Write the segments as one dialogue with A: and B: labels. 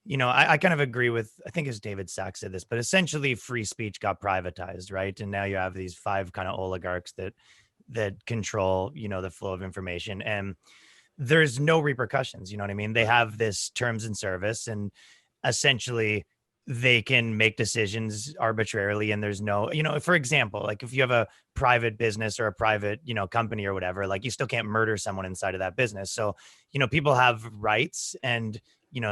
A: I kind of agree with, I think it's David Sachs said this, but essentially free speech got privatized, right? And now you have these five kind of oligarchs that control, the flow of information, and there's no repercussions. You know what I mean? They have this terms and service, and essentially they can make decisions arbitrarily, and there's no, for example, like if you have a private business or a private, company or whatever, like you still can't murder someone inside of that business. So, people have rights, and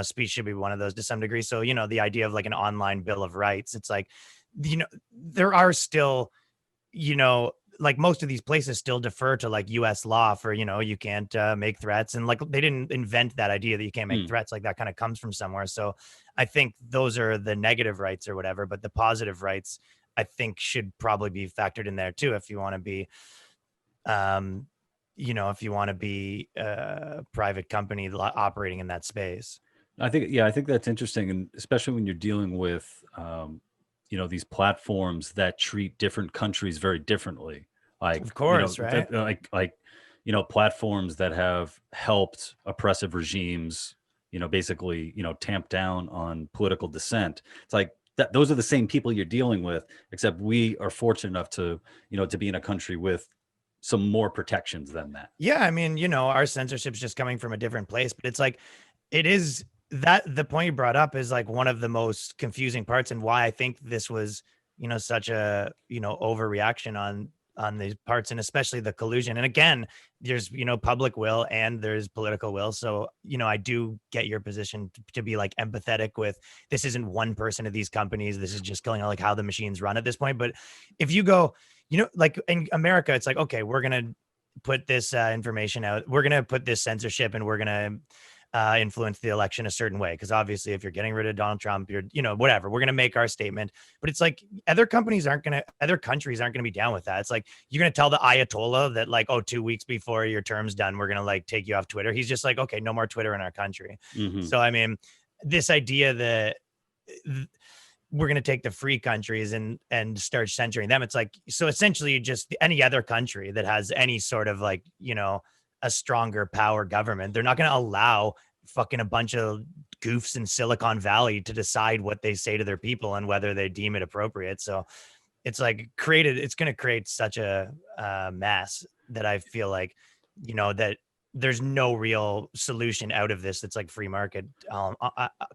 A: speech should be one of those to some degree. So, the idea of like an online bill of rights, it's like, there are still, like most of these places still defer to like US law for, you can't make threats. And like, they didn't invent that idea that you can't make threats. Like that kind of comes from somewhere. So I think those are the negative rights or whatever, but the positive rights, I think, should probably be factored in there too. If you want to be, if you want to be a private company operating in that space.
B: I think that's interesting. And especially when you're dealing with, these platforms that treat different countries very differently. Like,
A: of course, right?
B: Platforms that have helped oppressive regimes, basically, tamp down on political dissent. It's like those are the same people you're dealing with, except we are fortunate enough to be in a country with some more protections than that.
A: Yeah. I mean, our censorship's just coming from a different place, but it's like, it is that the point you brought up is like one of the most confusing parts, and why I think this was, such a, overreaction on these parts, and especially the collusion. And again, there's, public will and there's political will. So, I do get your position to be like empathetic with, this isn't one person of these companies. This is just going on like how the machines run at this point. But if you go, like in America, it's like, okay, we're going to put this information out. We're going to put this censorship, and we're going to influence the election a certain way. Because obviously, if you're getting rid of Donald Trump, you're, whatever, we're going to make our statement. But it's like other countries aren't going to be down with that. It's like, you're going to tell the Ayatollah that like, 2 weeks before your term's done, we're going to like take you off Twitter. He's just like, okay, no more Twitter in our country.
B: Mm-hmm.
A: So, I mean, this idea that we're going to take the free countries and start censoring them. It's like, so essentially just any other country that has any sort of like, a stronger power government, they're not going to allow fucking a bunch of goofs in Silicon Valley to decide what they say to their people and whether they deem it appropriate. So it's like it's going to create such a mess that I feel like, that there's no real solution out of this. That's like free market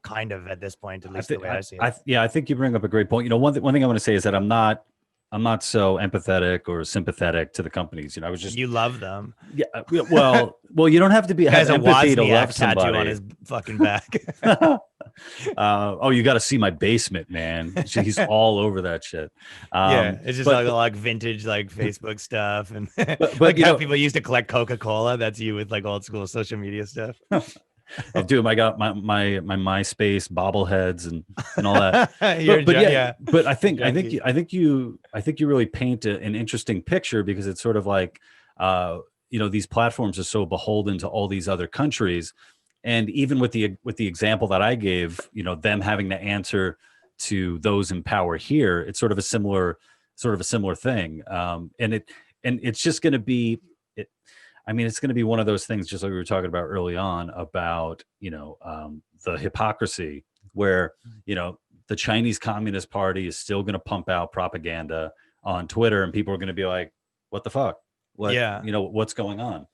A: kind of at this point, at least the way I see it.
B: I think you bring up a great point. One thing I want to say is that I'm not so empathetic or sympathetic to the companies. I was just,
A: you love them.
B: Yeah. Well, you don't have to be have empathy to love somebody.
A: Tattoo on his fucking back.
B: You got to see my basement, man. He's all over that shit.
A: It's just like vintage, like Facebook stuff, and but like how people used to collect Coca-Cola. That's you with like old school social media stuff.
B: Oh, dude, I got my MySpace bobbleheads and all that. But I think you really paint an interesting picture, because it's sort of like, these platforms are so beholden to all these other countries, and even with the example that I gave, them having to answer to those in power here, it's sort of a similar thing, and it's just going to be. It's going to be one of those things, just like we were talking about early on about, the hypocrisy where, the Chinese Communist Party is still going to pump out propaganda on Twitter, and people are going to be like, what the fuck? What's going on?